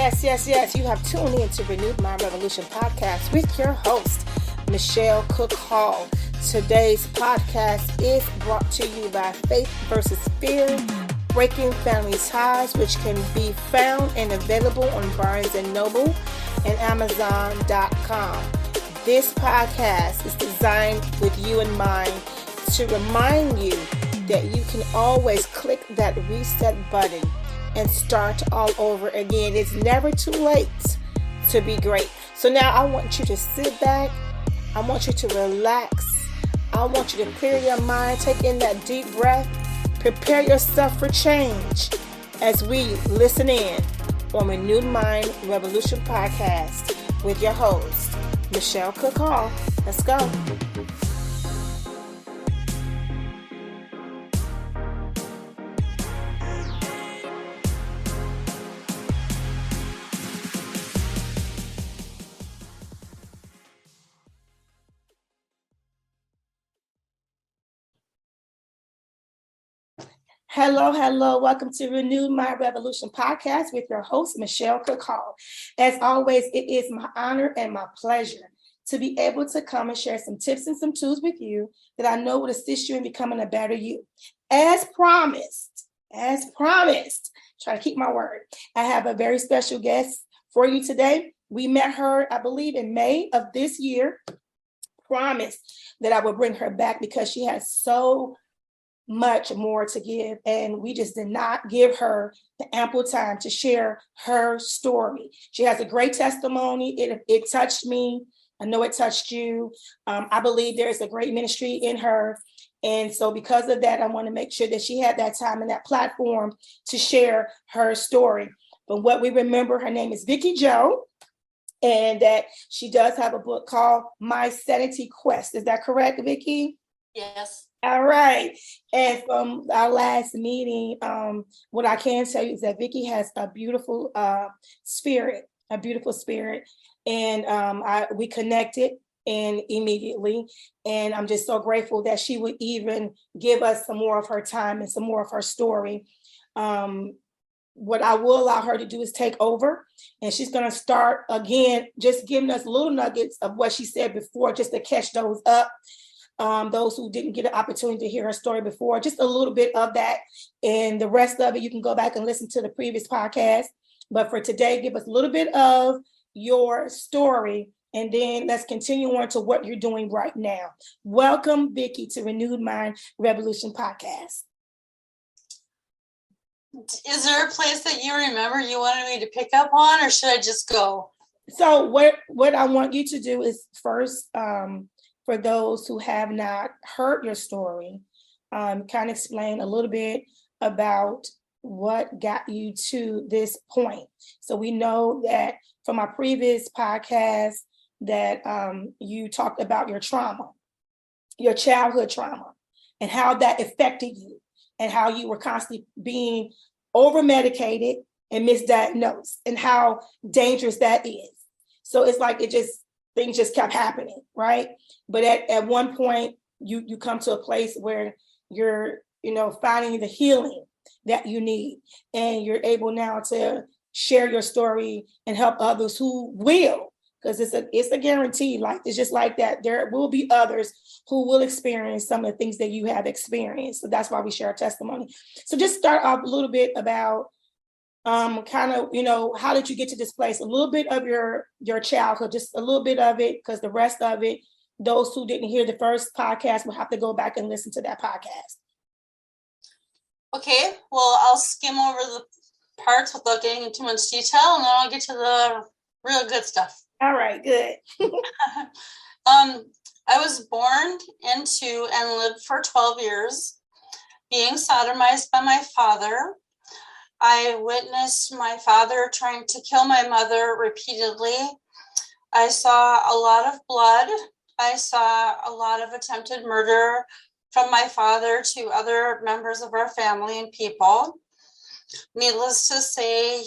Yes. You have tuned in to Renewed Mind Revolution podcast with your host, Michelle Cook Hall. Today's podcast is brought to you by Faith versus Fear, Breaking Family Ties, which can be found and available on Barnes & Noble and Amazon.com. This podcast is designed with you in mind to remind you that you can always click that reset button and start all over again. It's never too late to be great. So now I want you to sit back. I want you to relax. I want you to clear your mind, take in that deep breath, prepare yourself for change as we listen in on Renewed Mind Revolution podcast with your host, Michelle Cook Hall. Let's go. Hello. Welcome to Renewed Mind Revolution podcast with your host, Michelle Cook Hall. As always, it is my honor and my pleasure to be able to come and share some tips and some tools with you that I know will assist you in becoming a better you. As promised, try to keep my word. I have a very special guest for you today. We met her, I believe, in May of this year. Promised that I would bring her back because she has so much more to give, and we just did not give her the ample time to share her story. She has a great testimony. It touched me. I know it touched you. I believe there is a great ministry in her, and so because of that, I want to make sure that she had that time and that platform to share her story. But what we remember, her name is Vickie Jo, and that she does have a book called My Sanity Quest. Is that correct, Vickie? Yes. All right. And from our last meeting, what I can tell you is that Vickie has a beautiful spirit. And we connected and immediately. And I'm just so grateful that she would even give us some more of her time and some more of her story. What I will allow her to do is take over, and she's going to start again, just giving us little nuggets of what she said before, just to catch those up. Those who didn't get an opportunity to hear her story before, just a little bit of that. And the rest of it, you can go back and listen to the previous podcast. But for today, give us a little bit of your story, and then let's continue on to what you're doing right now. Welcome, Vickie, to Renewed Mind Revolution podcast. Is there a place that you remember you wanted me to pick up on, or should I just go? So what I want you to do is first, for those who have not heard your story, kind of explain a little bit about what got you to this point. So we know that from our previous podcast that you talked about your trauma, your childhood trauma, and how that affected you, and how you were constantly being over-medicated and misdiagnosed, and how dangerous that is. So it's like things just kept happening, right? But at one point, you come to a place where you're, finding the healing that you need, and you're able now to share your story and help others who will, because it's a guarantee. Like, it's just like that. There will be others who will experience some of the things that you have experienced. So that's why we share our testimony. So just start off a little bit about kind of, how did you get to this place? A little bit of your childhood, just a little bit of it, because the rest of it, those who didn't hear the first podcast will have to go back and listen to that podcast. Okay, well, I'll skim over the parts without getting into too much detail, and then I'll get to the real good stuff. All right, good. I was born into and lived for 12 years being sodomized by my father. I witnessed my father trying to kill my mother repeatedly. I saw a lot of blood. I saw a lot of attempted murder from my father to other members of our family and people. Needless to say,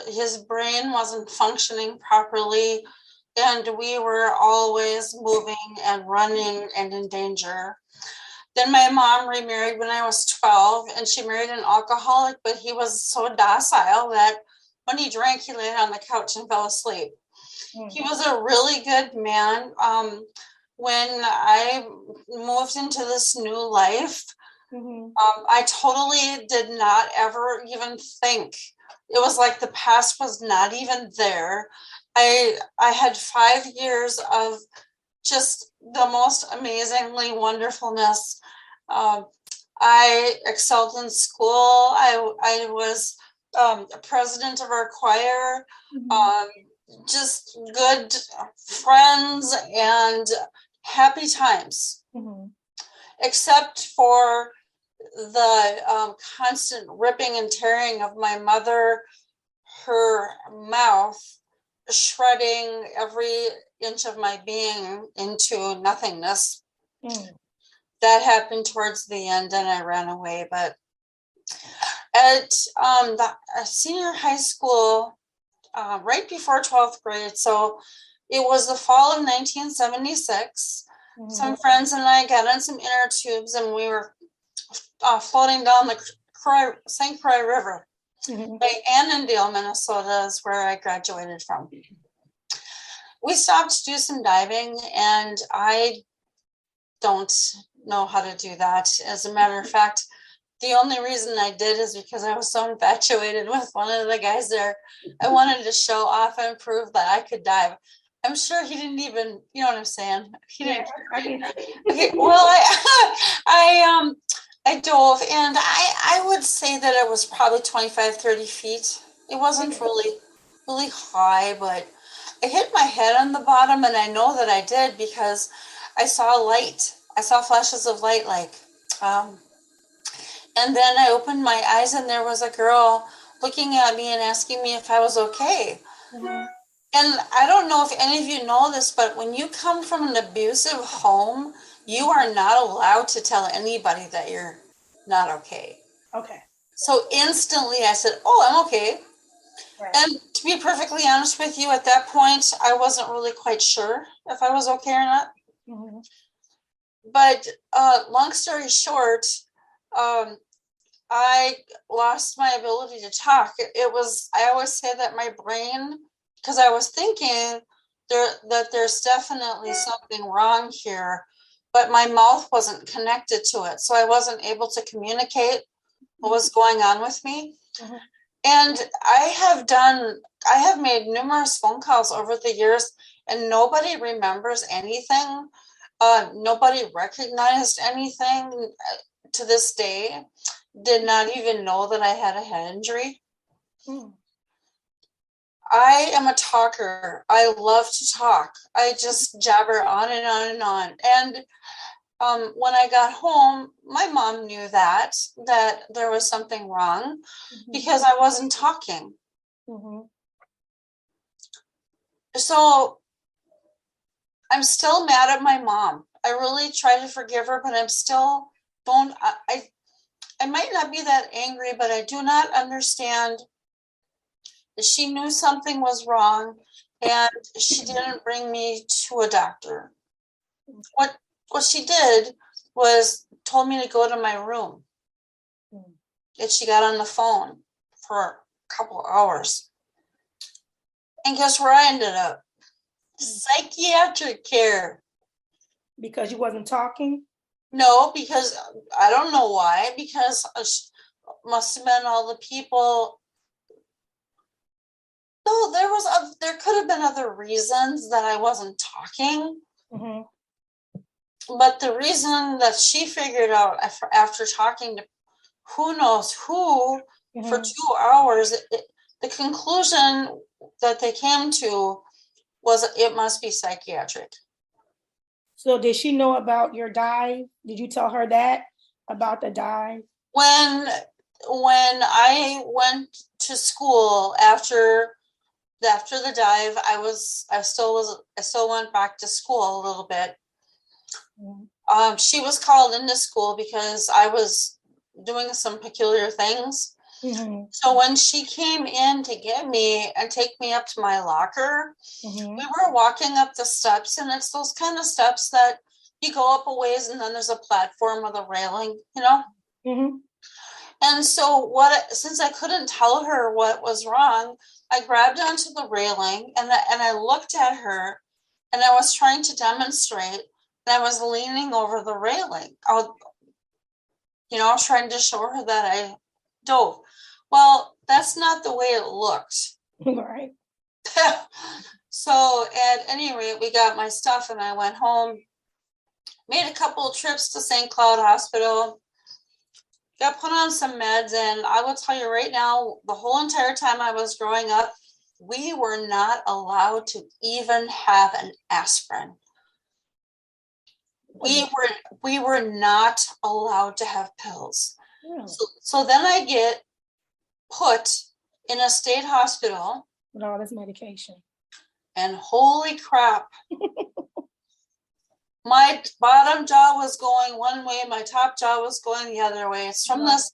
his brain wasn't functioning properly, and we were always moving and running and in danger. Then my mom remarried when I was 12, and she married an alcoholic, but he was so docile that when he drank, he laid on the couch and fell asleep. He was a really good man. When I moved into this new life, I totally did not ever even think. It was like the past was not even there. I had 5 years of just the most amazingly wonderfulness. I excelled in school. I was president of our choir. Just good friends and happy times, except for the constant ripping and tearing of my mother, her mouth shredding every inch of my being into nothingness. That happened towards the end, and I ran away. But at the senior high school, right before 12th grade, so it was the fall of 1976. Some friends and I got on some inner tubes, and we were floating down the St. Croix River. By Annandale, Minnesota is where I graduated from. We stopped to do some diving, and I don't know how to do that. As a matter of fact, the only reason I did is because I was so infatuated with one of the guys there. I wanted to show off and prove that I could dive. I'm sure he didn't even, you know what I'm saying? He didn't. Okay, well, I dove, and I would say that it was probably 25, 30 feet. It wasn't really high, but I hit my head on the bottom, and I know that I did because I saw light. I saw flashes of light, and then I opened my eyes, and there was a girl looking at me and asking me if I was okay. And I don't know if any of you know this, but when you come from an abusive home, you are not allowed to tell anybody that you're not okay. Okay. So instantly I said, "Oh, I'm okay." Right. And to be perfectly honest with you, at that point, I wasn't really quite sure if I was okay or not. But long story short, I lost my ability to talk. I always say that my brain, because I was thinking that there's definitely something wrong here, but my mouth wasn't connected to it. So I wasn't able to communicate what was going on with me. And I have made numerous phone calls over the years, and nobody remembers anything. Nobody recognized anything to this day. Did not even know that I had a head injury. I am a talker. I love to talk. I just jabber on and on and on. And when I got home, my mom knew that there was something wrong because I wasn't talking. So I'm still mad at my mom. I really try to forgive her, but I'm still I might not be that angry, but I do not understand that she knew something was wrong and she didn't bring me to a doctor. What she did was told me to go to my room. And she got on the phone for a couple hours. And guess where I ended up? Psychiatric care. Because you wasn't talking? No, because I don't know why. Because must have been all the people. No, there could have been other reasons that I wasn't talking. But the reason that she figured out after talking to who knows who for 2 hours, the conclusion that they came to was it must be psychiatric. So did she know about your dive? Did you tell her that about the dive? When I went to school after the dive, I still went back to school a little bit. She was called into school because I was doing some peculiar things. So when she came in to get me and take me up to my locker, we were walking up the steps, and it's those kind of steps that you go up a ways and then there's a platform with a railing, you know? Mm-hmm. And so since I couldn't tell her what was wrong, I grabbed onto the railing and I looked at her and I was trying to demonstrate and I was leaning over the railing. You know, trying to show her that I dove. Well, that's not the way it looked. Right. So at any rate, we got my stuff and I went home, made a couple of trips to St. Cloud Hospital, got put on some meds. And I will tell you right now, the whole entire time I was growing up, we were not allowed to even have an aspirin. We were not allowed to have pills. Really? So then I get put in a state hospital With all this medication. and holy crap, my bottom jaw was going one way, my top jaw was going the other way. It's from this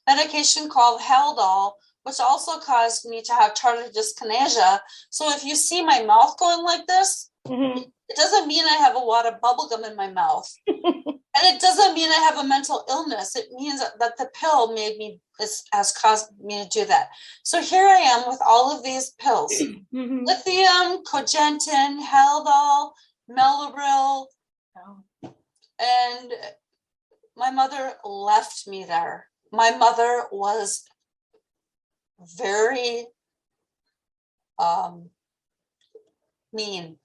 medication called Haldol, which also caused me to have tardive dyskinesia. So if you see my mouth going like this, Mm-hmm. it doesn't mean I have a wad of bubble gum in my mouth. And it doesn't mean I have a mental illness. It means that the pill has caused me to do that. So here I am with all of these pills. Mm-hmm. Lithium, Cogentin, Haldol, Melabril. Oh. And my mother left me there. My mother was very mean.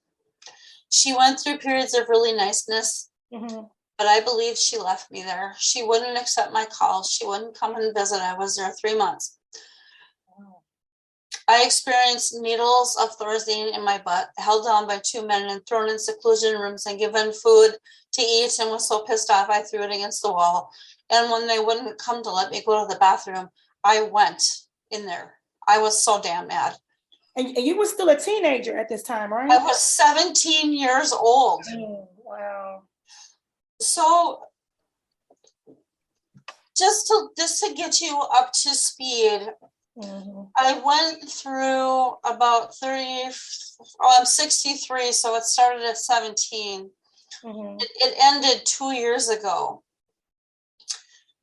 She went through periods of really niceness, Mm-hmm. but I believe she left me there. She wouldn't accept my calls. She wouldn't come and visit. I was there 3 months. Wow. I experienced needles of Thorazine in my butt, held down by 2 men and thrown in seclusion rooms and given food to eat, and was so pissed off I threw it against the wall. And when they wouldn't come to let me go to the bathroom, I went in there. I was so damn mad. And you were still a teenager at this time, right? I was 17 years old. Oh, wow. So just to get you up to speed, Mm-hmm. I went through about 30, I'm 63, so it started at 17. Mm-hmm. It ended 2 years ago.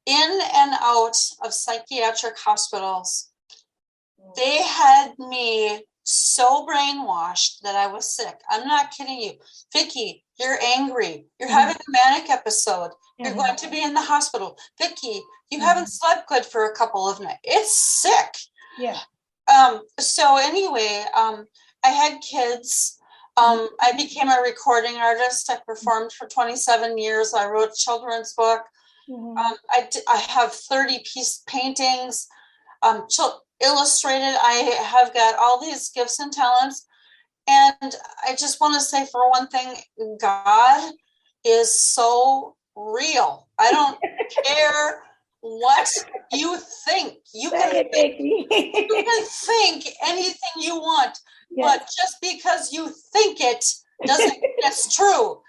In and out of psychiatric hospitals, they had me so brainwashed that I was sick. I'm not kidding you. Vickie, you're angry. You're having a manic episode. You're going to be in the hospital. Vickie, you haven't slept good for a couple of nights. It's sick. Yeah. So anyway, I had kids. I became a recording artist. I performed for 27 years. I wrote a children's book. I have 30-piece paintings, illustrated. I have got all these gifts and talents. And I just want to say, for one thing, God is so real. I don't care what you think. You can think anything you want, but just because you think it doesn't mean it's true.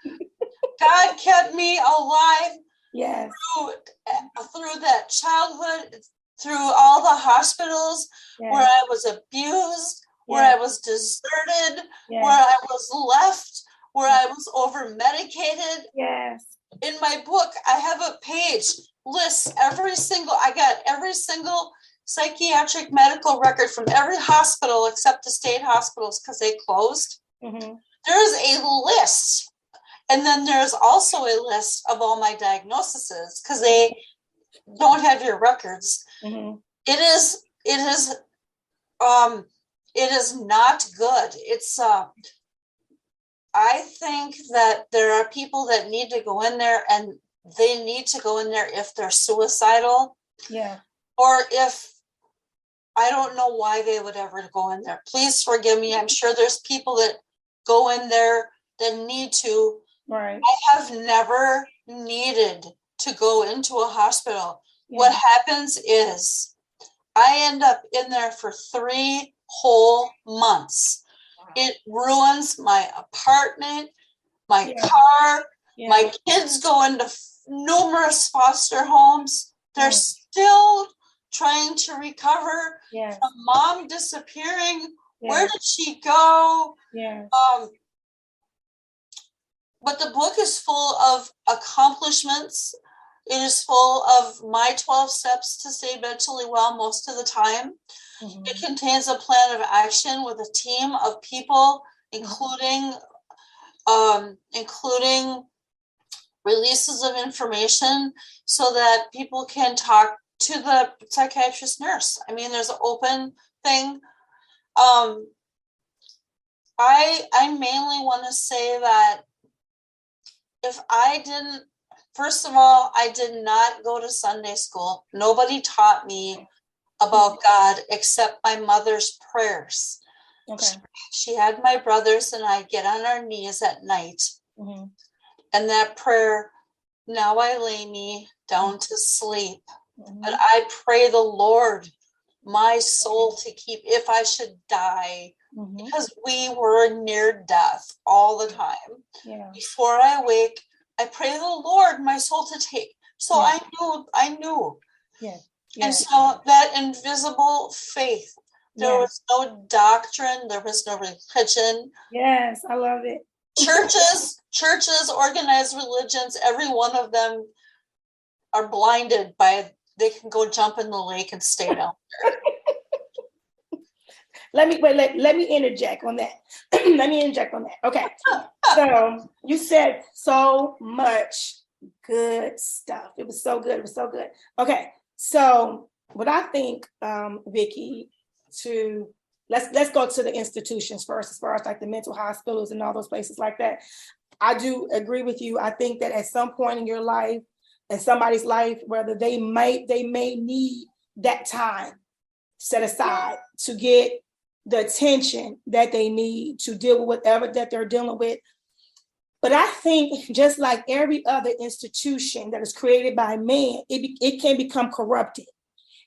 God kept me alive through that childhood, through all the hospitals where I was abused, where I was deserted, where I was left, where I was over medicated. Yes. In my book, I have a page lists every single psychiatric medical record from every hospital except the state hospitals because they closed. Mm-hmm. There's a list. And then there's also a list of all my diagnoses because they don't have your records. Mm-hmm. It is not good. It's I think that there are people that need to go in there, and they need to go in there if they're suicidal. Yeah. Or if I don't know why they would ever go in there. Please forgive me. I'm sure there's people that go in there that need to. Right. I have never needed to go into a hospital. Yeah. What happens is I end up in there for 3 whole months. Wow. It ruins my apartment, my car. Yeah. My kids go into numerous foster homes. They're still trying to recover from mom disappearing. Where did she go? but the book is full of accomplishments. It is full of my 12 steps to stay mentally well most of the time. Mm-hmm. It contains a plan of action with a team of people, including releases of information so that people can talk to the psychiatrist nurse. I mean, there's an open thing. I mainly want to say that first of all, I did not go to Sunday school. Nobody taught me about God except my mother's prayers. Okay. She had my brothers and I get on our knees at night. Mm-hmm. And that prayer, now I lay me down to sleep. Mm-hmm. But I pray the Lord, my soul to keep if I should die. Mm-hmm. Because we were near death all the time. Yeah. Before I wake, I pray the Lord, my soul to take. So yeah. I knew. Yeah. Yeah. And so that invisible faith, there was no doctrine, there was no religion. Yes, I love it. Churches, organized religions, every one of them are blinded by, they can go jump in the lake and stay down there. Let me interject on that. Okay. So you said so much good stuff. It was so good. Okay. So what I think, Vickie, let's go to the institutions first, as far as like the mental hospitals and all those places like that. I do agree with you. I think that at some point in your life, in somebody's life, whether they may need that time set aside to get the attention that they need to deal with whatever that they're dealing with. But I think just like every other institution that is created by man, it can become corrupted.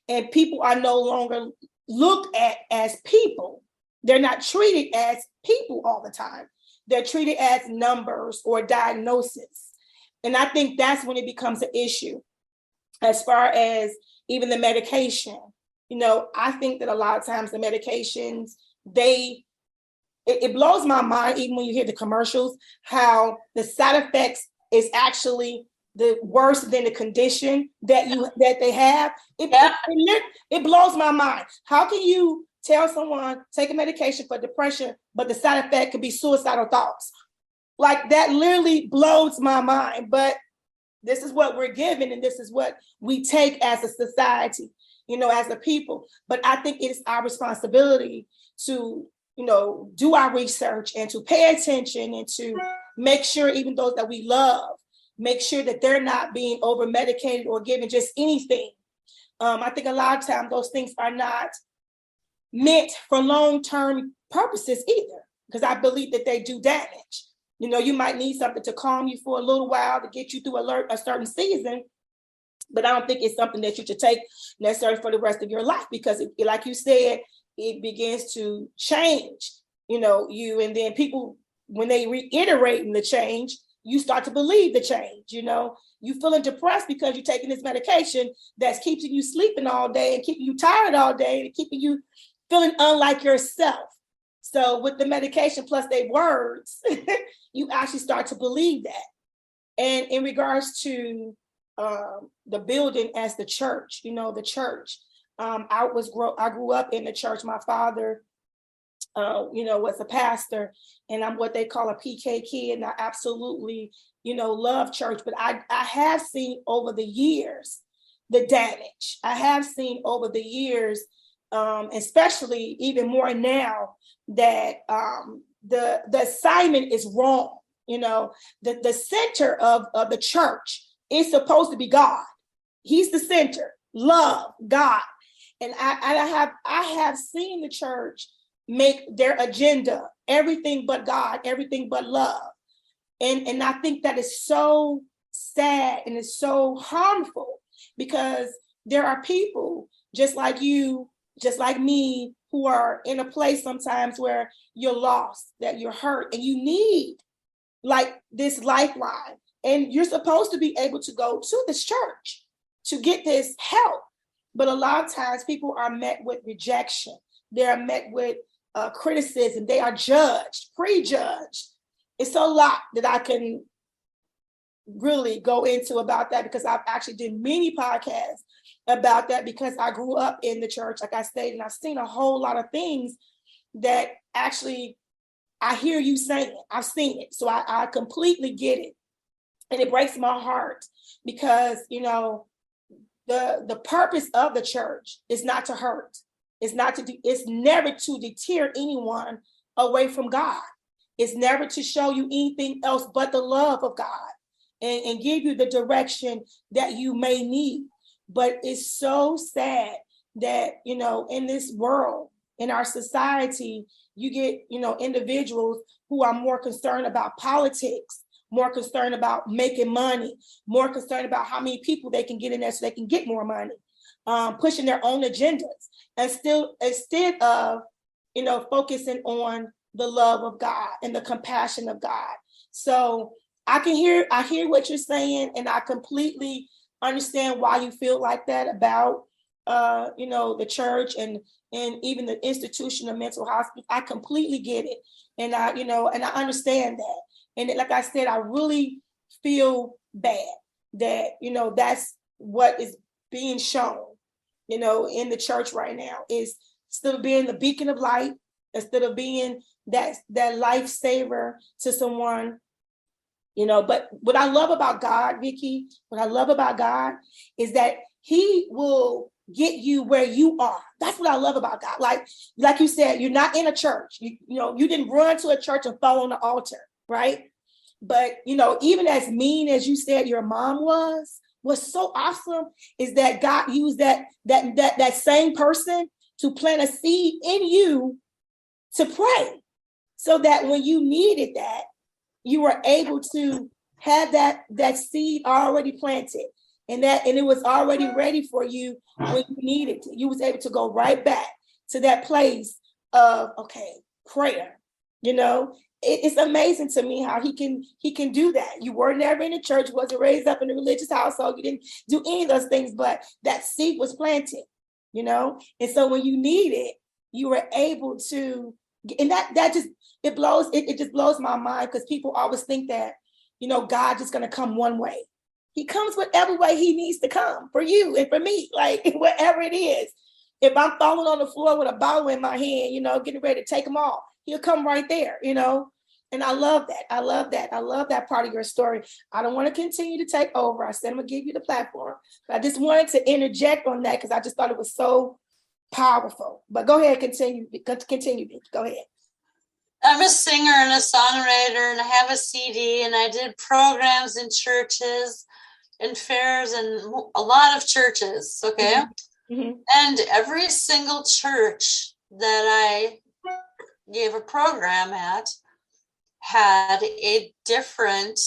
And people are no longer looked at as people. They're not treated as people all the time. They're treated as numbers or diagnosis. And I think that's when it becomes an issue. As far as even the medication, I think that a lot of times the medications, it blows my mind, even when you hear the commercials, how the side effects is actually the worse than the condition that they have. It blows my mind. How can you tell someone take a medication for depression, but the side effect could be suicidal thoughts? Like, that literally blows my mind. But this is what we're given, and this is what we take as a society, as a people. But I think it is our responsibility to, do our research and to pay attention and to make sure even those that we love, make sure that they're not being over medicated or given just anything. I think a lot of times those things are not meant for long-term purposes either, because I believe that they do damage. You might need something to calm you for a little while to get you through a certain season, but I don't think it's something that you should take necessarily for the rest of your life, because like you said, it begins to change, you, and then people, when they reiterate the change, you start to believe the change. You feeling depressed because you're taking this medication that's keeping you sleeping all day and keeping you tired all day and keeping you feeling unlike yourself. So with the medication plus their words, you actually start to believe that. And in regards to the building as the church, the church, I grew up in the church. My father, was a pastor, and I'm what they call a PK kid. And I absolutely, love church, but I have seen over the years the damage. I have seen over the years, especially even more now, that the assignment is wrong. The center of the church is supposed to be God. He's the center. Love, God. And I have seen the church make their agenda everything but God, everything but love. And I think that is so sad and it's so harmful, because there are people just like you, just like me, who are in a place sometimes where you're lost, that you're hurt, and you need like this lifeline. And you're supposed to be able to go to this church to get this help. But a lot of times people are met with rejection. They are met with criticism. They are prejudged. it's a lot that I can really go into about that, because I've actually did many podcasts about that, because I grew up in the church, like I stated, and I've seen a whole lot of things that actually I hear you saying. I've seen it. So I completely get it. And it breaks my heart because, the purpose of the church is not to hurt. It's never to deter anyone away from God. It's never to show you anything else but the love of God and give you the direction that you may need. But it's so sad that, in this world, in our society, you get, individuals who are more concerned about politics, more concerned about making money, more concerned about how many people they can get in there so they can get more money, pushing their own agendas, and instead of, focusing on the love of God and the compassion of God. So I hear what you're saying, and I completely understand why you feel like that about, the church and even the institution of mental hospital. I completely get it, and I understand that. And like I said, I really feel bad that, that's what is being shown, in the church right now, is instead of being the beacon of light, instead of being that lifesaver to someone, but what I love about God, Vickie, what I love about God is that he will get you where you are. That's what I love about God. Like you said, you're not in a church. You didn't run to a church and fall on the altar, right? But, even as mean as you said your mom was, what's so awesome is that God used that same person to plant a seed in you to pray, so that when you needed that, you were able to have that seed already planted, and it was already ready for you when you needed it. You was able to go right back to that place of, okay, prayer. It's amazing to me how he can do that. You were never in a church, wasn't raised up in a religious household, you didn't do any of those things, but that seed was planted, and so when you need it, you were able to. And that just it just blows my mind, because people always think that, God just gonna come one way. He comes whatever way he needs to come for you and for me, like whatever it is. If I'm falling on the floor with a bottle in my hand, getting ready to take them all, he'll come right there, And I love that. I love that. I love that part of your story. I don't want to continue to take over. I said I'm gonna give you the platform, but I just wanted to interject on that because I just thought it was so powerful. But go ahead, continue, Vickie. Go ahead. I'm a singer and a songwriter, and I have a CD, and I did programs in churches and fairs and a lot of churches, okay? Mm-hmm. And every single church that I gave a program at had a different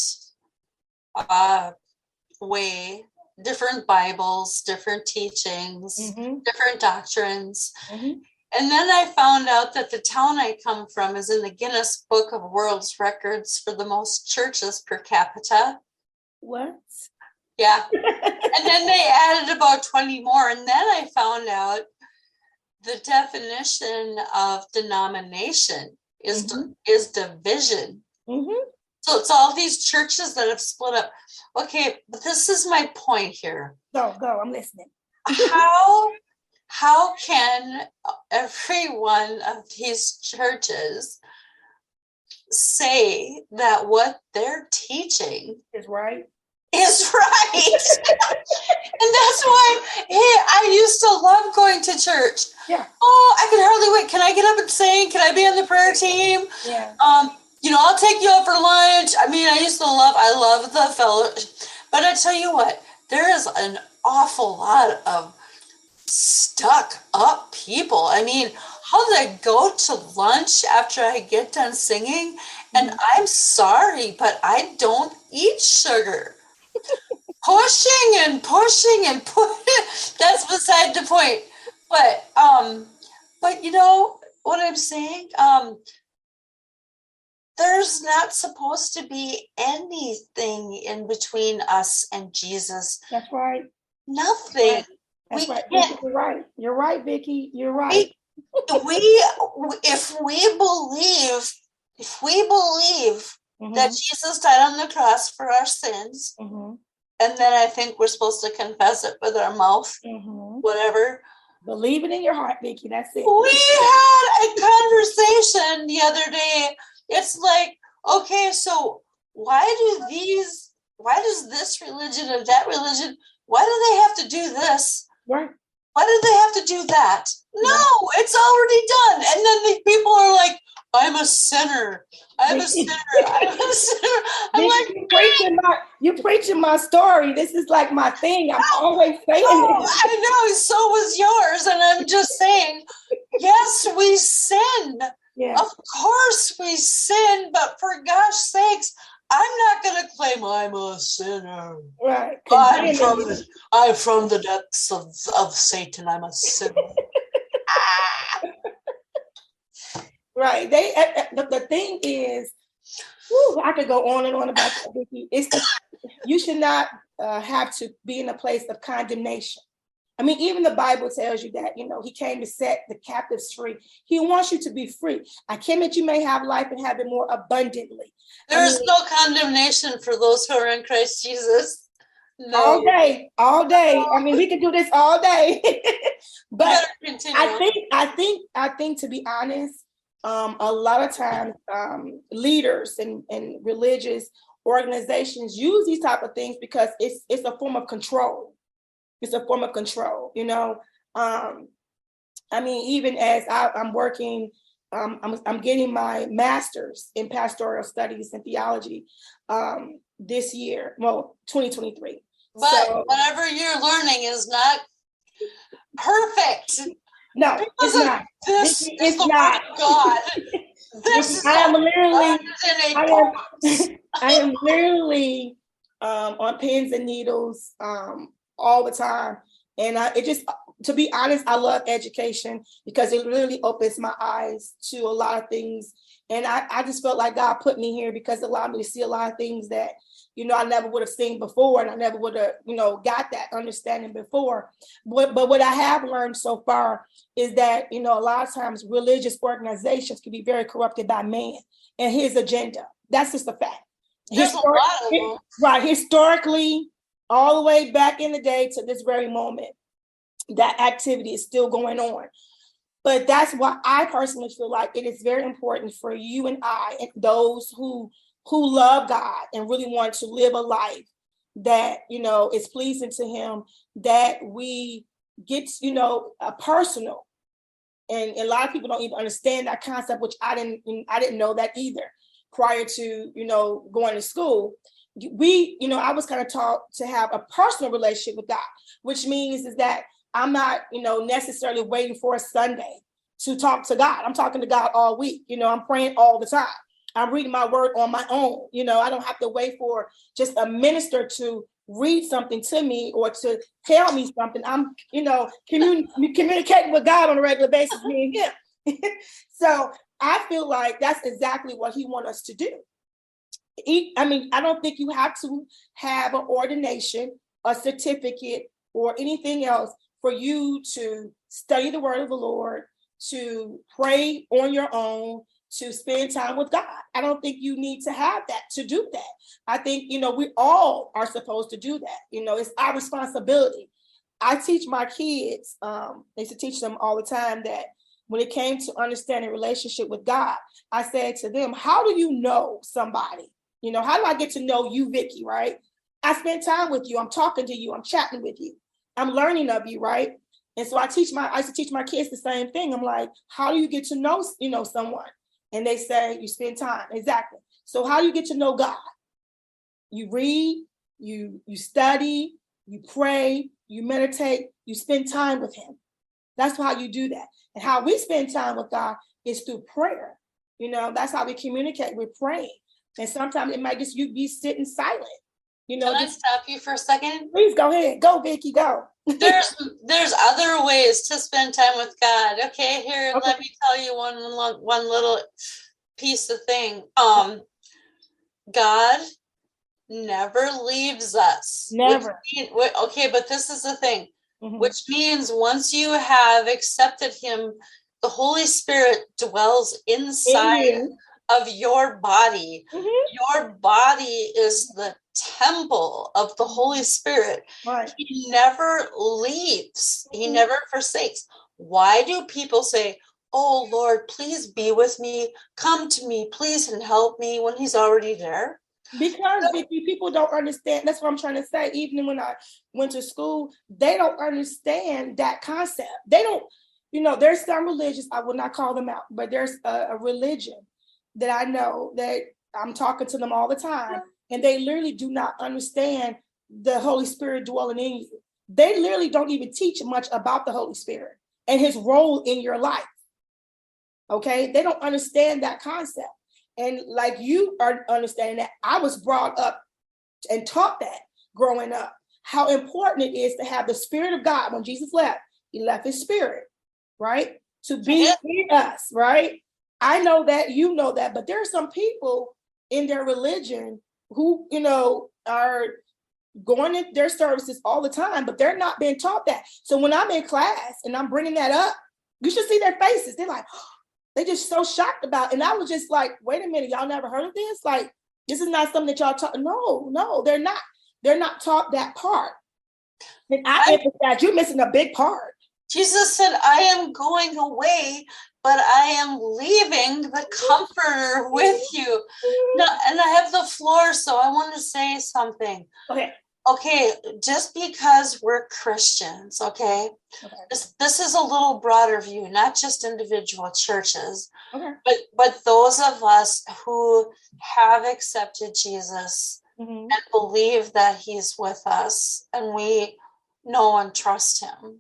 way, different Bibles, different teachings, mm-hmm. different doctrines. Mm-hmm. And then I found out that the town I come from is in the Guinness Book of World Records for the most churches per capita. What? Yeah. And then they added about 20 more. And then I found out the definition of denomination is division. Mm-hmm. So it's all these churches that have split up. Okay, but this is my point here. Go, I'm listening. How can every one of these churches say that what they're teaching is right? Is right. And that's why, I used to love going to church. Yeah. Oh, I could hardly wait. Can I get up and sing? Can I be on the prayer team? Yeah. I'll take you out for lunch. I mean, I love the fellowship. But I tell you what, there is an awful lot of stuck up people. I mean, how did I go to lunch after I get done singing? And I'm sorry, but I don't eat sugar. pushing and pushing. That's beside the point. But you know what I'm saying? There's not supposed to be anything in between us and Jesus. That's right. Nothing. That's right. You're right. You're right, Vickie. You're right. If we believe that Jesus died on the cross for our sins. And then I think we're supposed to confess it with our mouth, whatever. Believe it in your heart, Vickie. That's it. We had a conversation the other day. It's like, okay, so why does this religion or that religion, why do they have to do this? Right. Why do they have to do that? No, it's already done. And then the people are like, I'm a sinner. I'm a sinner. I'm a sinner. I'm like, you preaching my story. This is like my thing. I'm always saying this. I know. So was yours. And I'm just saying, yes, we sin. Yeah. Of course we sin. But for gosh sakes, I'm not going to claim I'm a sinner. Right. I'm from the depths of Satan. I'm a sinner. Right. The thing is, I could go on and on about that, Vickie. You should not have to be in a place of condemnation. I mean, even the Bible tells you that, he came to set the captives free. He wants you to be free. I came that you may have life and have it more abundantly. There is no condemnation for those who are in Christ Jesus. No. All day. I mean, we could do this all day. But I think to be honest, a lot of times leaders and religious organizations use these type of things because it's a form of control. It's a form of control, I mean, even as I'm working, I'm getting my master's in pastoral studies and theology this year, 2023. But so, whatever you're learning is not perfect. No, it's not. This is the word of God. This is I am literally on pins and needles all the time. And to be honest, I love education because it really opens my eyes to a lot of things. And I just felt like God put me here because it allowed me to see a lot of things that, I never would have seen before. And I never would have, got that understanding before. But what I have learned so far is that, a lot of times religious organizations can be very corrupted by man and his agenda. That's just a fact. There's a lot of them. Right. Historically, all the way back in the day to this very moment, that activity is still going on. But that's why I personally feel like it is very important for you and I and those who love God and really want to live a life that, is pleasing to him, that we get, a personal. And a lot of people don't even understand that concept, which I didn't know that either prior to, going to school. I was kind of taught to have a personal relationship with God, which means is that I'm not, necessarily waiting for a Sunday to talk to God. I'm talking to God all week. I'm praying all the time. I'm reading my word on my own. I don't have to wait for just a minister to read something to me or to tell me something. I'm, communicating with God on a regular basis, me and him. So I feel like that's exactly what he wants us to do. I don't think you have to have an ordination, a certificate, or anything else for you to study the word of the Lord, to pray on your own, to spend time with God. I don't think you need to have that to do that. I think, we all are supposed to do that. It's our responsibility. I teach my kids, I used to teach them all the time that when it came to understanding relationship with God, I said to them, how do you know somebody? How do I get to know you, Vickie, right? I spend time with you. I'm talking to you. I'm chatting with you. I'm learning of you, right? And so I used to teach my kids the same thing. I'm like, how do you get to know, someone? And they say, you spend time. Exactly. So how do you get to know God? You read, you study, you pray, you meditate, you spend time with him. That's how you do that. And how we spend time with God is through prayer. That's how we communicate. We're praying. And sometimes it might just you be sitting silent. Can I stop you for a second? Please go ahead. Go, Vickie, go. There's other ways to spend time with God. Okay, here, okay. Let me tell you one little piece of thing. God never leaves us. Never. Okay, but this is the thing, which means once you have accepted him, the Holy Spirit dwells inside of your body. Mhm. Your body is the temple of the Holy Spirit. Right. He never leaves. He Mhm. never forsakes. Why do people say, oh Lord, please be with me, come to me, please, and help me, when he's already there? Because Vickie, people don't understand. That's what I'm trying to say. Even when I went to school, they don't understand that concept. They don't, there's some religions, I will not call them out, but there's a religion that I know that I'm talking to them all the time, and they literally do not understand the Holy Spirit dwelling in you. They literally don't even teach much about the Holy Spirit and his role in your life. Okay, they don't understand that concept. And like you are understanding that, I was brought up and taught that growing up, how important it is to have the Spirit of God. When Jesus left, he left his Spirit, right? To be in us, right? I know that, you know that, but there are some people in their religion who, are going to their services all the time, but they're not being taught that. So when I'm in class and I'm bringing that up, you should see their faces. They're like, they just so shocked about it. And I was just like, wait a minute, y'all never heard of this? Like, this is not something that y'all taught. No, they're not. They're not taught that part. And I emphasize, you're missing a big part. Jesus said, I am going away, but I am leaving the Comforter with you. No, and I have the floor, so I want to say something. Okay, just because we're Christians, okay? This is a little broader view, not just individual churches, but those of us who have accepted Jesus and believe that he's with us, and we know and trust him.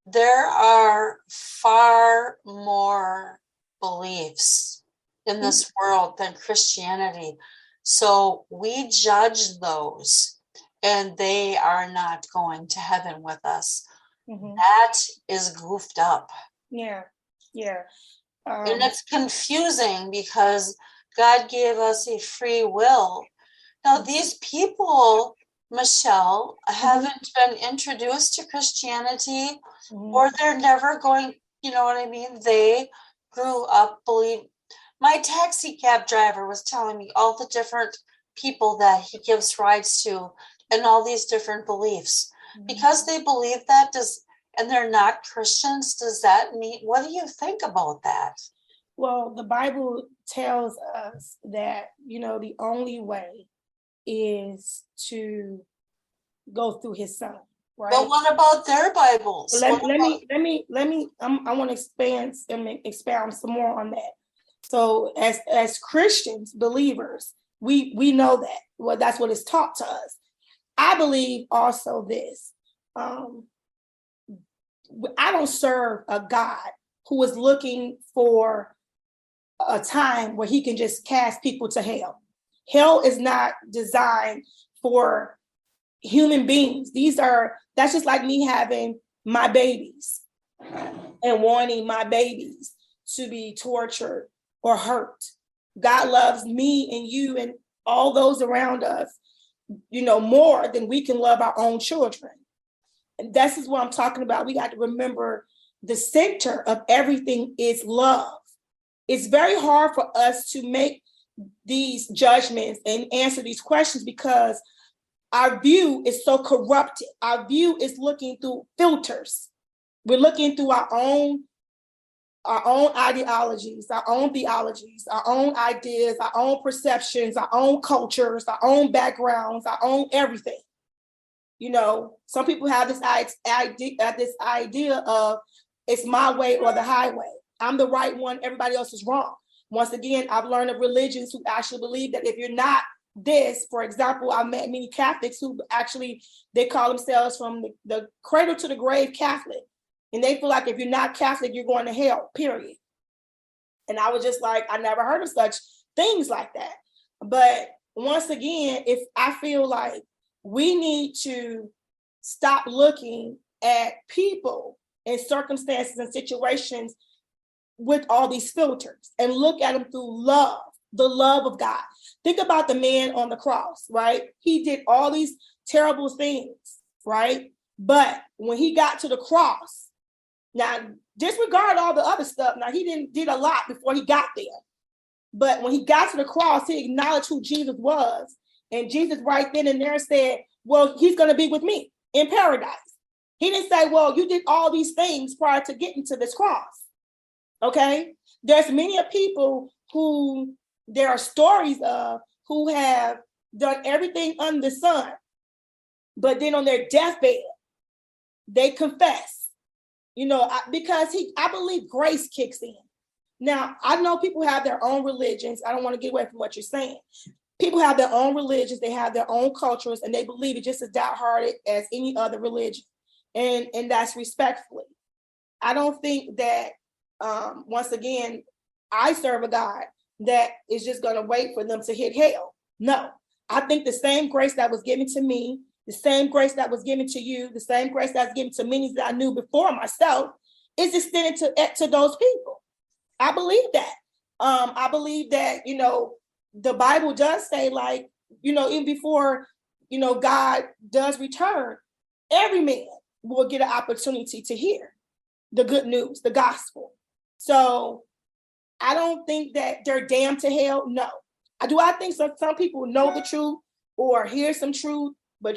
There are far more beliefs in this world than Christianity. So we judge those, and they are not going to heaven with us. That is goofed up. Yeah. And it's confusing because God gave us a free will. Now, these people, Michelle, haven't been introduced to Christianity, or they're never going, you know what I mean? They grew up believing. My taxi cab driver was telling me all the different people that he gives rides to and all these different beliefs. Because they believe that, and they're not Christians, does that mean, what do you think about that? Well, the Bible tells us that, the only way is to go through his son, right? But what about their Bibles? Let me I want to expound some more on that. So as Christians, believers, we know that. Well, that's what is taught to us. I believe also this. I don't serve a God who is looking for a time where he can just cast people to hell. Hell is not designed for human beings. That's just like me having my babies and wanting my babies to be tortured or hurt. God loves me and you and all those around us, more than we can love our own children. And this is what I'm talking about. We got to remember the center of everything is love. It's very hard for us to make these judgments and answer these questions because our view is so corrupted. Our view is looking through filters. We're looking through our own ideologies, our own theologies, our own ideas, our own perceptions, our own cultures, our own backgrounds, our own everything. Some people have this idea of it's my way or the highway. I'm the right one, everybody else is wrong. Once again, I've learned of religions who actually believe that if you're not this, for example, I've met many Catholics who actually, they call themselves from the cradle to the grave Catholic. And they feel like if you're not Catholic, you're going to hell, period. And I was just like, I never heard of such things like that. But once again, if I feel like we need to stop looking at people and circumstances and situations with all these filters and look at them through love, the love of God. Think about the man on the cross, right? He did all these terrible things, right? But when he got to the cross, now disregard all the other stuff. Now he did a lot before he got there. But when he got to the cross, he acknowledged who Jesus was. And Jesus right then and there said, well, he's going to be with me in paradise. He didn't say, well, you did all these things prior to getting to this cross. Okay? There's many people who there are stories of who have done everything under the sun, but then on their deathbed, they confess, because I believe grace kicks in. Now, I know people have their own religions. I don't want to get away from what you're saying. People have their own religions. They have their own cultures, and they believe it just as downhearted as any other religion. And that's respectfully. I don't think that, once again, I serve a God that is just going to wait for them to hit hell. No, I think the same grace that was given to me, the same grace that was given to you, the same grace that's given to many that I knew before myself is extended to those people. I believe that. I believe that, the Bible does say, like, even before, God does return, every man will get an opportunity to hear the good news, the gospel. So I don't think that they're damned to hell. No. I think some people know the truth or hear some truth, but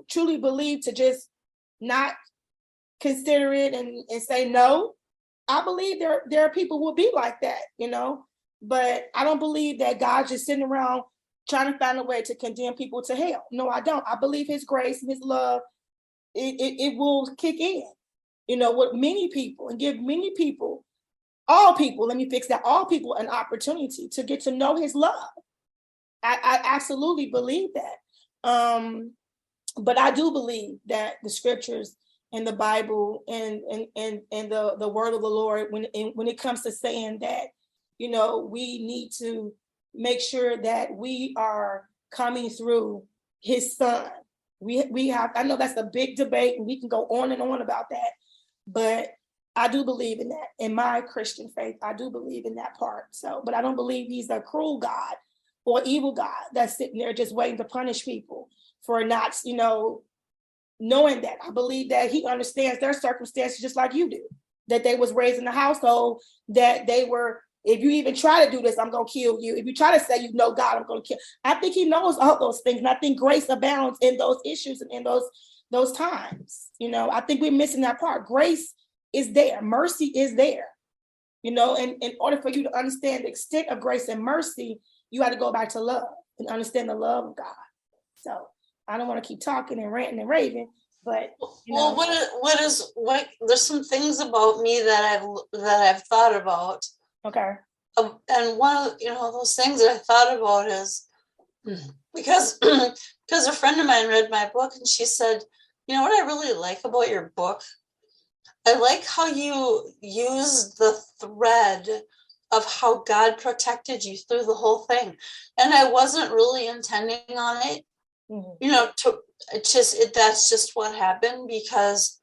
truly believe to just not consider it and say no. I believe there are people who will be like that, but I don't believe that God's just sitting around trying to find a way to condemn people to hell. No, I don't. I believe his grace and his love, it will kick in, with many people and give many people, all people, let me fix that, all people an opportunity to get to know his love. I absolutely believe that. But I do believe that the scriptures and the Bible and the word of the Lord, when it comes to saying that, we need to make sure that we are coming through his son. We have, I know that's a big debate and we can go on and on about that, but I do believe in that. In my Christian faith, I do believe in that part. So, but I don't believe he's a cruel God or evil God that's sitting there just waiting to punish people for not, knowing that. I believe that he understands their circumstances just like you do, that they was raised in a household that they were, if you even try to do this, I'm going to kill you. If you try to say God, I'm going to kill. I think he knows all those things. And I think grace abounds in those issues and in those times. I think we're missing that part. Grace is there. Mercy is there. And in order for you to understand the extent of grace and mercy, you have to go back to love and understand the love of God. So I don't want to keep talking and ranting and raving, but well, there's some things about me that I've thought about. Okay. And one of those things that I thought about is because a friend of mine read my book and she said, what I really like about your book, I like how you use the thread of how God protected you through the whole thing. And I wasn't really intending on it, that's just what happened, because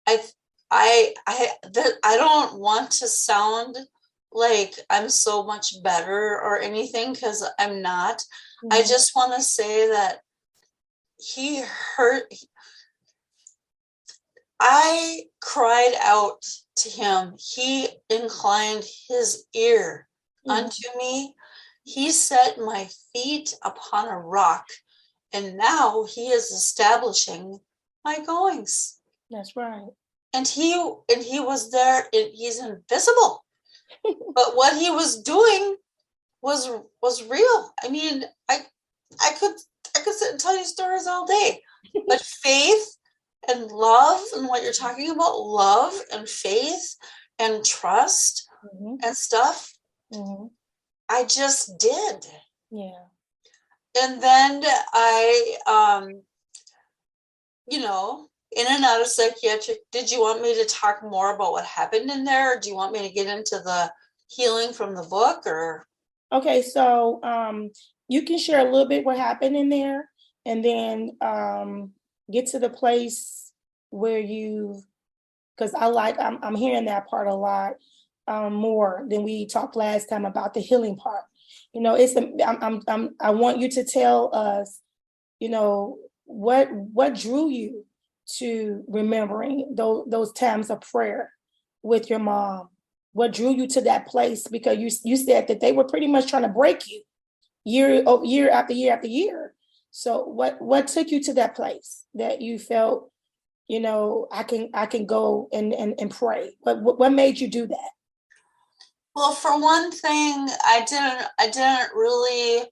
I don't want to sound like I'm so much better or anything, because I'm not. Mm-hmm. I just want to say that I cried out to him. He inclined his ear unto me. He set my feet upon a rock, and now he is establishing my goings. That's right. And he was there. He's invisible, but what he was doing was real. I mean, I could sit and tell you stories all day, but faith and love, and what you're talking about, love and faith and trust and stuff, I just did. Yeah. And then I, in and out of psychiatric, did you want me to talk more about what happened in there? Or do you want me to get into the healing from the book, or? Okay, so you can share a little bit what happened in there, and then get to the place where because I'm hearing that part a lot more than we talked last time about the healing part. I want you to tell us, what drew you to remembering those times of prayer with your mom what drew you to that place? Because you said that they were pretty much trying to break you year after year after year. So what took you to that place that you felt, I can go and pray? What made you do that? Well, for one thing, I didn't really,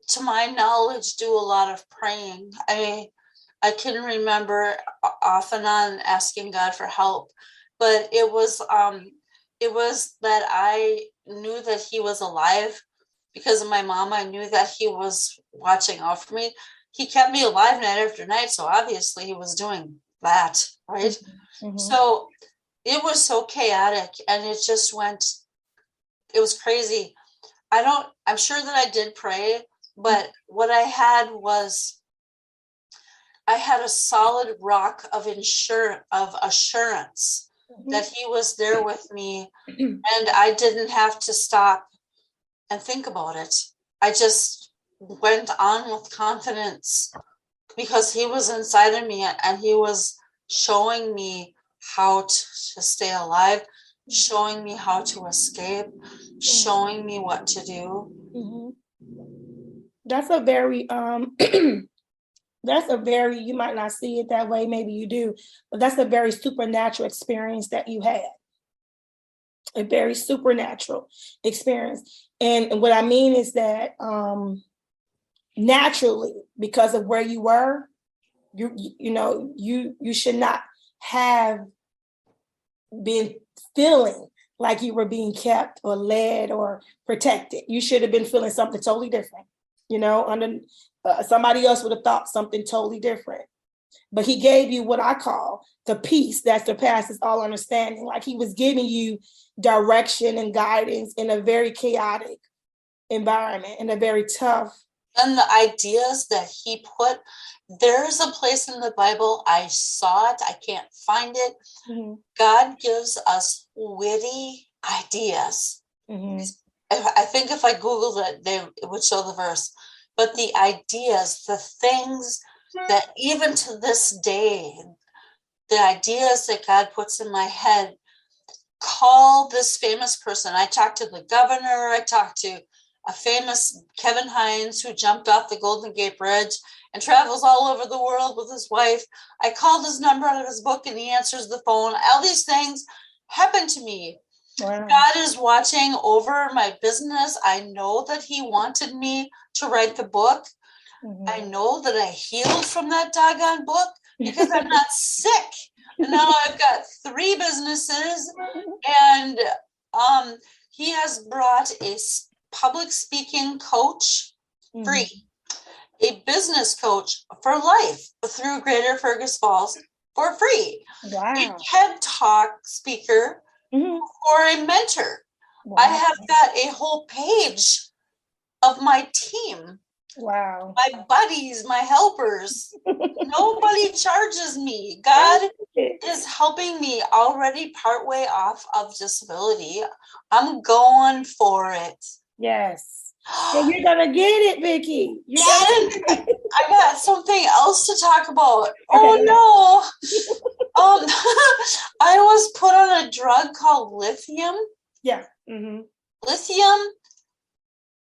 to my knowledge, do a lot of praying. I can remember off and on asking God for help, but it was that I knew that he was alive because of my mom. I knew that he was watching out for me. He kept me alive night after night, so obviously he was doing that, right? Mm-hmm. So it was so chaotic, and it was crazy. I'm sure that I did pray, but what I had was I had a solid rock of assurance that he was there with me, and I didn't have to stop and think about it. I just went on with confidence because he was inside of me, and he was showing me how to stay alive, showing me how to escape, showing me what to do. Mm-hmm. That's a very you might not see it that way, maybe you do, but that's a very supernatural experience that you had. A very supernatural experience. And what I mean is that naturally, because of where you were, you should not have been feeling like you were being kept or led or protected. You should have been feeling something totally different. Under somebody else would have thought something totally different. But he gave you what I call the peace that surpasses all understanding. Like he was giving you direction and guidance in a very chaotic environment, in a very tough. And the ideas that he put, there's a place in the Bible, I saw it, I can't find it. Mm-hmm. God gives us witty ideas. Mm-hmm. I think if I Googled it, it would show the verse. But the ideas, the things that even to this day, the ideas that God puts in my head, call this famous person. I talked to the governor, I talked to a famous Kevin Hines who jumped off the Golden Gate Bridge and travels all over the world with his wife. I called his number out of his book and he answers the phone. All these things happen to me. Wow. God is watching over my business. I know that he wanted me to write the book. Mm-hmm. I know that I healed from that doggone book because I'm not sick. And now I've got 3 businesses, and he has brought a public speaking coach free, a business coach for life through Greater Fergus Falls for free, a TED Talk speaker or a mentor. Wow. I have got a whole page of my team. Wow. My buddies, my helpers. Nobody charges me. God is helping me already partway off of disability. I'm going for it. Yes. And you're going to get it, Vickie. I got something else to talk about. Oh, no. I was put on a drug called lithium. Yeah. Mm-hmm. Lithium,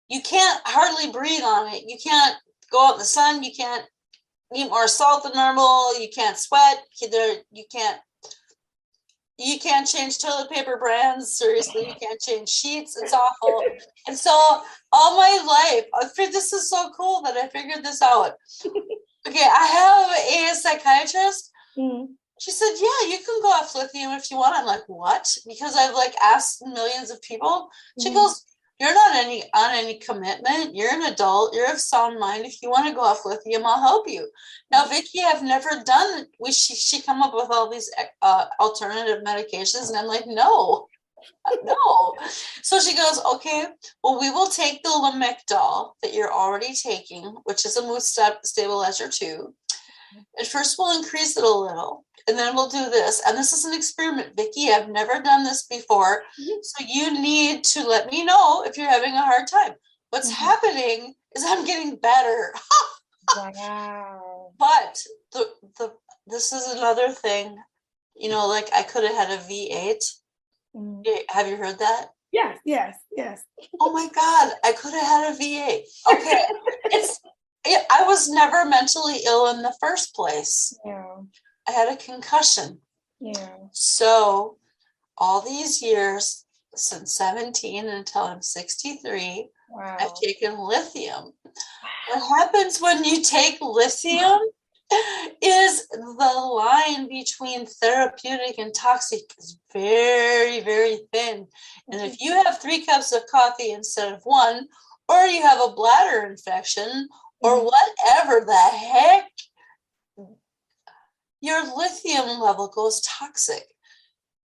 you can't hardly breathe on it. You can't go out in the sun. You can't eat more salt than normal. You can't sweat. You can't change toilet paper brands. Seriously, you can't change sheets. It's awful. And so all my life, this is so cool that I figured this out. Okay, I have a psychiatrist. Mm-hmm. She said, yeah, you can go off lithium if you want. I'm like, what? Because I've asked millions of people. She goes, you're not on any commitment. You're an adult. You're of sound mind. If you want to go off lithium, I'll help you. Now, Vickie, I've never done. She come up with all these alternative medications, and I'm like, no. So she goes, okay. Well, we will take the Lamictal that you're already taking, which is a mood stabilizer too. And first, we'll increase it a little. And then we'll do this. And this is an experiment, Vickie. I've never done this before. So you need to let me know if you're having a hard time. What's happening is I'm getting better. Wow. But this is another thing, I could have had a V8 Mhm. Have you heard that? Yes, yes, yes. Oh my God, I could have had a VA. Okay. I was never mentally ill in the first place. Yeah, I had a concussion. yeah. So all these years, since 17 until I'm 63, I've Wow. taken lithium. What happens when you take lithium is the line between therapeutic and toxic is very, very thin. And if you have 3 cups of coffee instead of one, or you have a bladder infection, or whatever the heck, your lithium level goes toxic.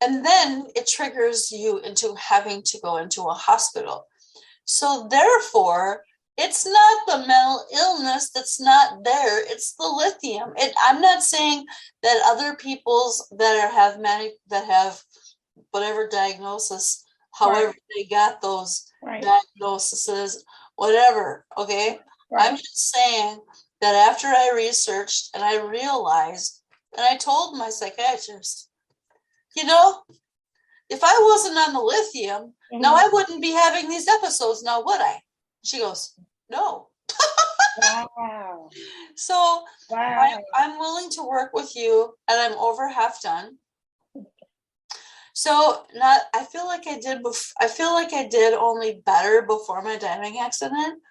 And then it triggers you into having to go into a hospital. So therefore, it's not the mental illness that's not there. It's the lithium. I'm not saying that other people's that have whatever diagnosis, however they got those diagnoses, whatever. Okay. I'm just saying that after I researched and I realized, and I told my psychiatrist, if I wasn't on the lithium, now I wouldn't be having these episodes now, would I? She goes, no. Wow. So Wow. I'm willing to work with you, and I'm over half done. So I feel like I did only better before my diving accident.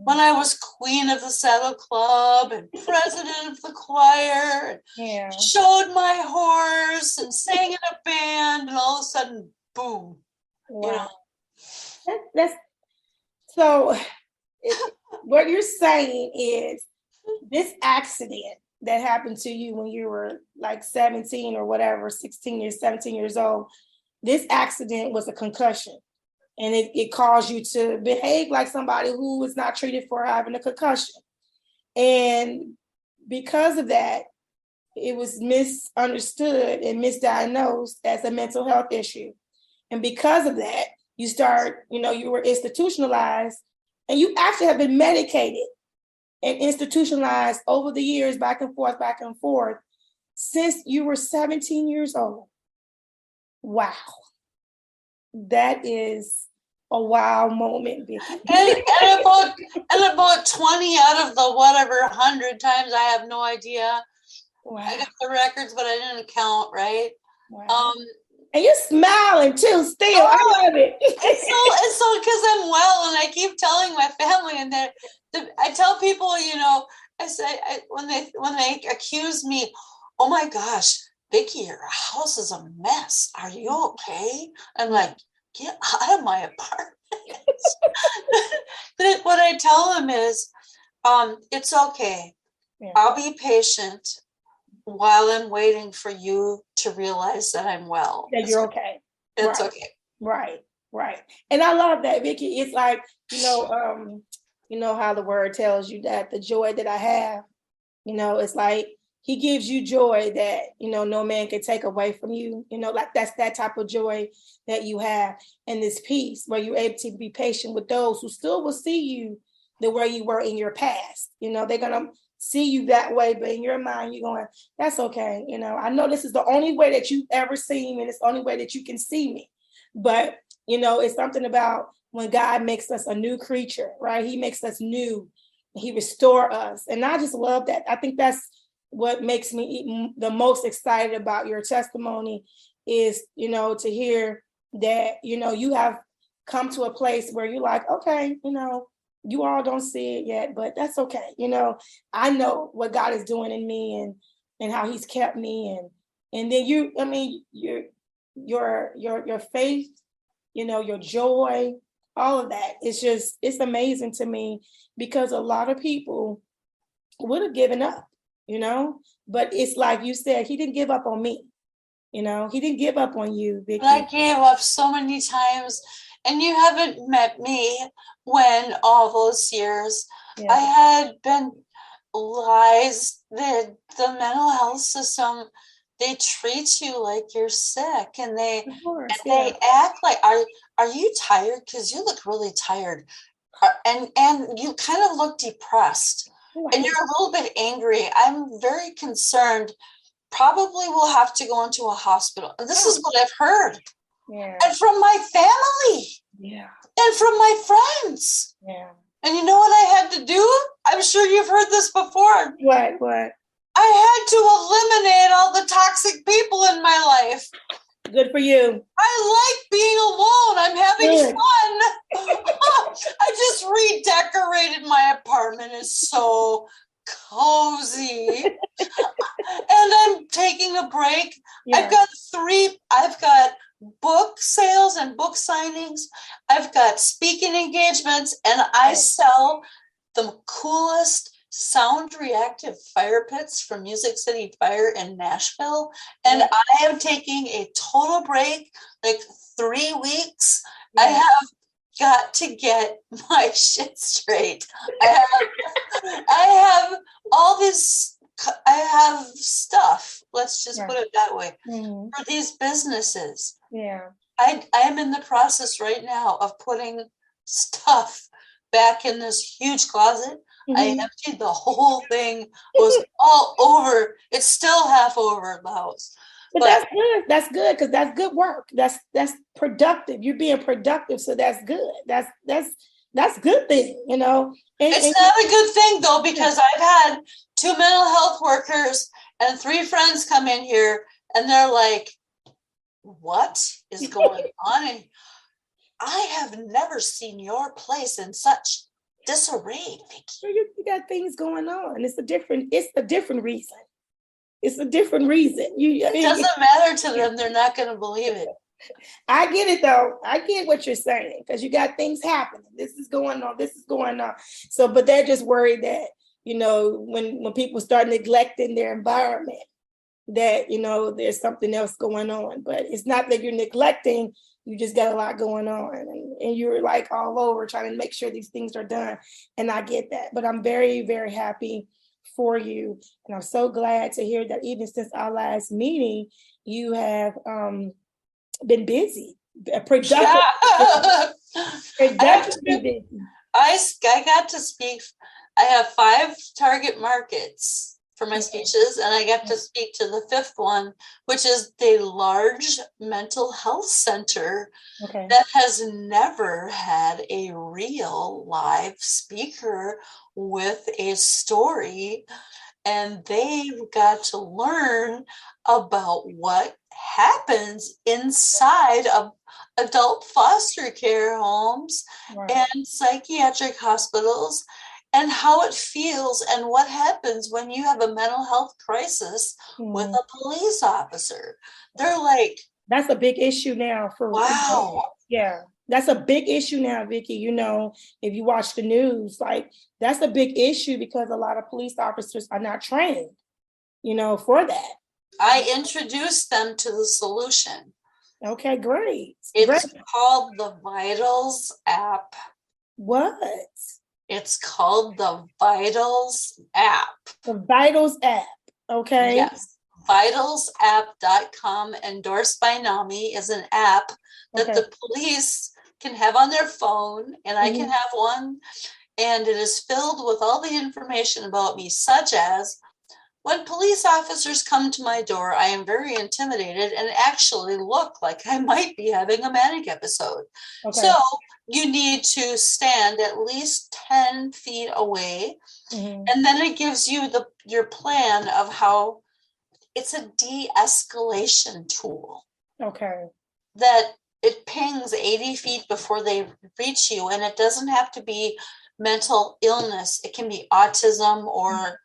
When I was queen of the saddle club and president of the choir, and showed my horse and sang in a band, and all of a sudden, boom. Wow. That's so. What you're saying is this accident that happened to you when you were like 17 or whatever, 16 years, 17 years old. This accident was a concussion, and it caused you to behave like somebody who was not treated for having a concussion. And because of that, it was misunderstood and misdiagnosed as a mental health issue. And because of that, you were institutionalized, and you actually have been medicated and institutionalized over the years, back and forth, since you were 17 years old. Wow. That is a wow moment, Vickie. And about 20 out of the whatever 100 times, I have no idea. Wow. I got the records, but I didn't count, right? Wow. And you're smiling too, still. I love it. It's so because I'm well, and I keep telling my family, and I tell people, I say when they accuse me, oh my gosh, Vickie, your house is a mess. Are you okay? I'm like, get out of my apartment. But what I tell them is, it's okay. Yeah. I'll be patient while I'm waiting for you to realize that I'm well. That you're okay. It's okay. Right. And I love that, Vickie. It's like, you know how the word tells you that the joy that I have, it's like he gives you joy that, no man can take away from you. Like that's that type of joy that you have, and this peace where you're able to be patient with those who still will see you the way you were in your past. They're going to see you that way, but in your mind, you're going, that's okay. I know this is the only way that you've ever seen me, and it's the only way that you can see me. But, it's something about when God makes us a new creature, right? He makes us new. He restores us. And I just love that. I think that's what makes me the most excited about your testimony is, to hear that, you have come to a place where you're like, okay, you all don't see it yet, but that's okay. I know what God is doing in me and how he's kept me. And then your faith, your joy, all of that. It's amazing to me because a lot of people would have given up, but it's like you said, he didn't give up on me. He didn't give up on you, Vickie. I gave up so many times, and you haven't met me when all those years I had been lies. The mental health system, they treat you like you're sick, and they act like, are you tired? Because you look really tired, and you kind of look depressed, and you're a little bit angry. I'm very concerned. Probably will have to go into a hospital. And this is what I've heard. Yeah. and from my family. Yeah. And from my friends. Yeah. And you know what I had to do? I'm sure you've heard this before. What? I had to eliminate all the toxic people in my life. Good for you. I like being alone. I'm having fun. I just redecorated my apartment. It's so cozy. And I'm taking a break. Yeah. I've got book sales and book signings. I've got speaking engagements, and I sell the coolest sound reactive fire pits from Music City Fire in Nashville. And I am taking a total break, like 3 weeks. I have got to get my shit straight. I have all this, I have stuff, let's just put it that way, for these businesses. Yeah. I am in the process right now of putting stuff back in this huge closet. I emptied the whole thing, was all over. It's still half over the house. But that's good. That's good, because that's good work. That's productive. You're being productive, so that's good. That's good thing, you know. It's not a good thing though, because I've had 2 mental health workers and 3 friends come in here, and they're like, "What is going on?" And I have never seen your place in such disarray, Vickie. You got things going on. It's a different reason. It's a different reason. It doesn't matter to them. They're not going to believe it. I get it though. I get what you're saying, because you got things happening. This is going on. This is going on. So, but they're just worried that, you know, when people start neglecting their environment, that, you know, there's something else going on. But it's not that you're neglecting. You just got a lot going on, and you're like all over trying to make sure these things are done. And I get that. But I'm very, very happy for you. And I'm so glad to hear that even since our last meeting, you have been busy, productive. I got to speak. I have 5 target markets for my speeches, and I got to speak to the 5th one, which is the large mental health center that has never had a real live speaker with a story. And they've got to learn about what happens inside of adult foster care homes and psychiatric hospitals, and how it feels and what happens when you have a mental health crisis with a police officer. They're like, that's a big issue now for that's a big issue now, Vickie. You know, if you watch the news, like, that's a big issue because a lot of police officers are not trained, you know, for that. I introduced them to the solution. Okay, great. It's called the Vitals app. What? It's called the Vitals app. The Vitals app. Okay. Yes. Vitalsapp.com, endorsed by NAMI, is an app that the police can have on their phone, and I can have one, and it is filled with all the information about me, such as, when police officers come to my door, I am very intimidated and actually look like I might be having a manic episode. So you need to stand at least 10 feet away, and then it gives you your plan of how. It's a de-escalation tool. That it pings 80 feet before they reach you, and it doesn't have to be mental illness. It can be autism or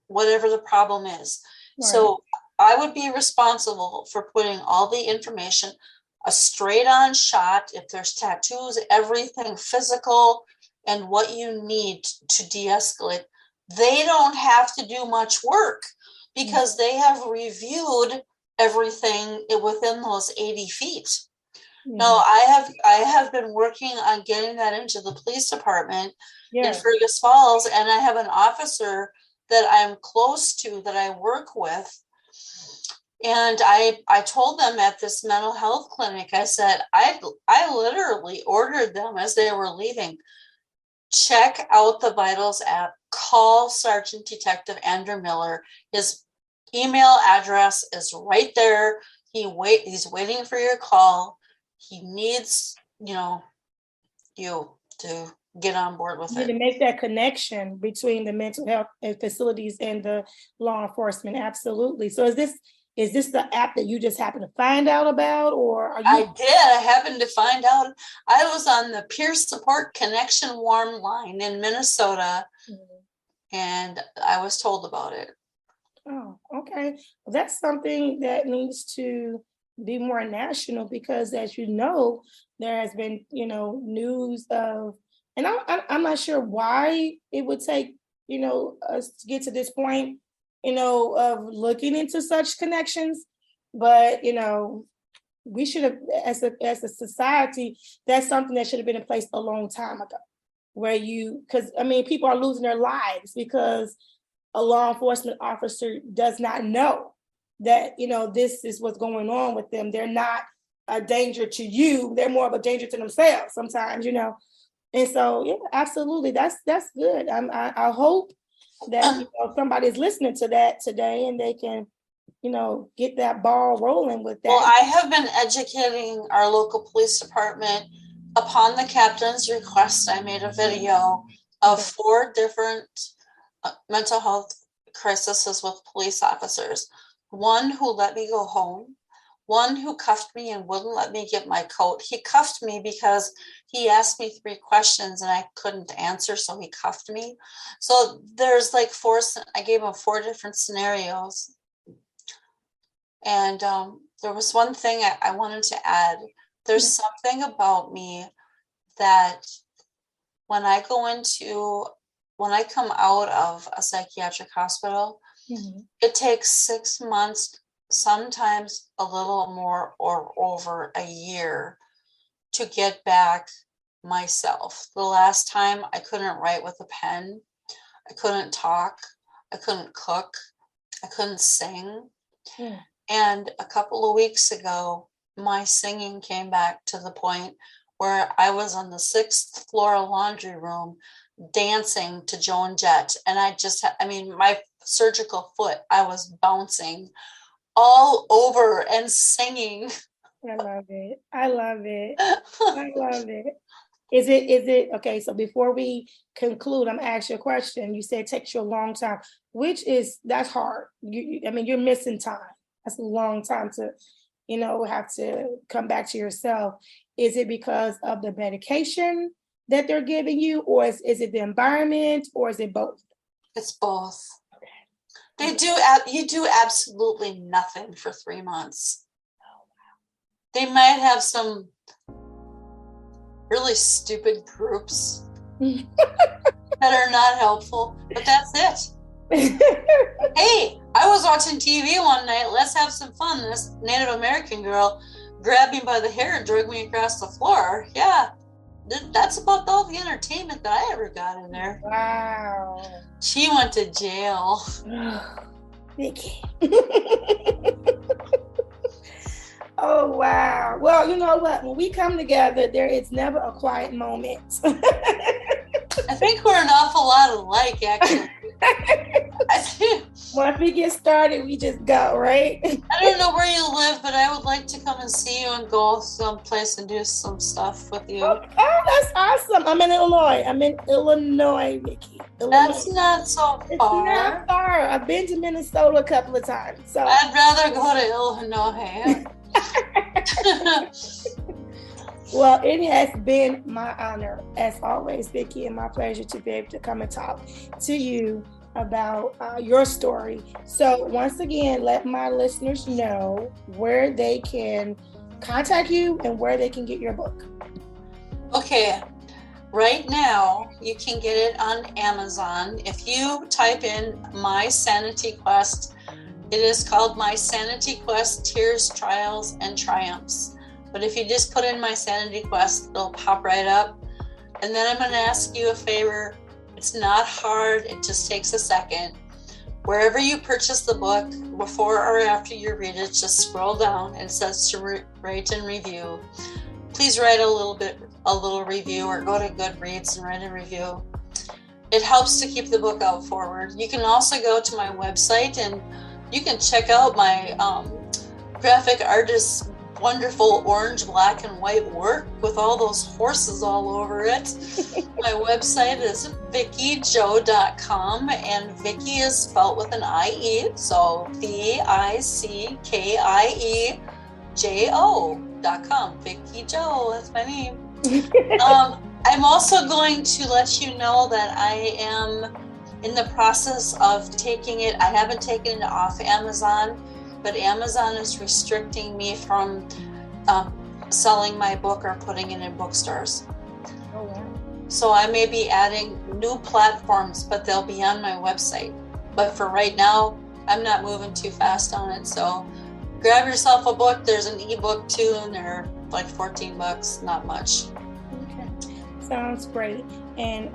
whatever the problem is. So I would be responsible for putting all the information, a straight on shot, if there's tattoos, everything physical, and what you need to de-escalate. They don't have to do much work, because they have reviewed everything within those 80 feet. No, I have been working on getting that into the police department in Fergus Falls, and I have an officer that I'm close to that I work with. And I told them at this mental health clinic, I said, I literally ordered them as they were leaving, check out the Vitals app, call Sergeant Detective Andrew Miller. His email address is right there. He's waiting for your call. he needs, you to get on board with You it. to make that connection between the mental health facilities and the law enforcement. Absolutely. So is this the app that you just happen to find out about, or are you? I happened to find out. I was on the Peer Support Connection Warm line in Minnesota, and I was told about it. Oh, okay. Well, that's something that needs to be more national, because as you know, there has been, news of, and I'm not sure why it would take, us to get to this point, of looking into such connections. But, we should have, as a society, that's something that should have been in place a long time ago, where because people are losing their lives because a law enforcement officer does not know that, this is what's going on with them. They're not a danger to you. They're more of a danger to themselves sometimes, And so, yeah, absolutely. That's good. I hope that, somebody's listening to that today and they can, get that ball rolling with that. Well, I have been educating our local police department. Upon the captain's request, I made a video of 4 different mental health crises with police officers. One who let me go home, one who cuffed me and wouldn't let me get my coat. He cuffed me because he asked me 3 questions and I couldn't answer, so he cuffed me. So there's like 4, I gave him 4 different scenarios. And there was one thing I wanted to add. There's something about me that when I come out of a psychiatric hospital, it takes 6 months, sometimes a little more, or over a year to get back myself. The last time I couldn't write with a pen, I couldn't talk, I couldn't cook, I couldn't sing. And a couple of weeks ago, my singing came back to the point where I was on the 6th floor laundry room dancing to Joan Jett. And my surgical foot, I was bouncing all over and singing. I love it. I love it. I love it. Is it okay? So before we conclude, I'm gonna ask you a question. You said it takes you a long time, that's hard. You're missing time. That's a long time to, have to come back to yourself. Is it because of the medication that they're giving you, or is it the environment, or is it both? It's both. Okay. You do absolutely nothing for 3 months. Oh, wow. They might have some really stupid groups that are not helpful, but that's it. Hey, I was watching TV one night. Let's have some fun. This Native American girl grabbed me by the hair and dragged me across the floor. Yeah, that's about all the entertainment that I ever got in there. Wow. She went to jail. Vickie. Oh, wow. Well, you know what? When we come together, there is never a quiet moment. I think we're an awful lot alike, actually. Once we get started, we just go, right? I don't know where you live, but I would like to come and see you and go someplace and do some stuff with you. Oh, that's awesome. I'm in Illinois. Vickie. That's not so far. It's not far. I've been to Minnesota a couple of times. So I'd rather go to Illinois. Well, it has been my honor, as always, Vickie, and my pleasure to be able to come and talk to you about your story. So once again, let my listeners know where they can contact you and where they can get your book. Okay. Right now, you can get it on Amazon. If you type in My Sanity Quest, it is called My Sanity Quest, Tears, Trials, and Triumphs. But if you just put in My Sanity Quest, it'll pop right up. And then I'm going to ask you a favor. It's not hard. It just takes a second. Wherever you purchase the book, before or after you read it, just scroll down and it says to rate and review. Please write a little review, or go to Goodreads and write a review. It helps to keep the book out forward. You can also go to my website and you can check out my graphic artist wonderful orange, black, and white work with all those horses all over it. My website is VickieJo.com, and Vickie is spelled with an I-E, so VickieJo.com. Vickie Jo, that's my name. I'm also going to let you know that I am in the process of taking it. I haven't taken it off Amazon, but Amazon is restricting me from selling my book or putting it in bookstores. Oh, wow. So I may be adding new platforms, but they'll be on my website. But for right now, I'm not moving too fast on it. So grab yourself a book. There's an ebook too, and they're like $14, not much. Okay, sounds great. And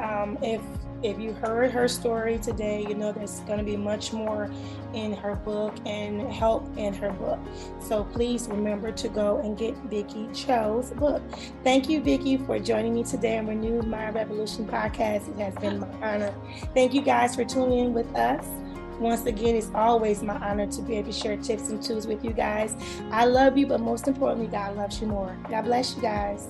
if you heard her story today, you know there's going to be much more in her book and help in her book. So please remember to go and get Vickie Jo's book. Thank you, Vickie, for joining me today on Renew My Revolution podcast. It has been my honor. Thank you guys for tuning in with us. Once again, it's always my honor to be able to share tips and tools with you guys. I love you, but most importantly, God loves you more. God bless you guys.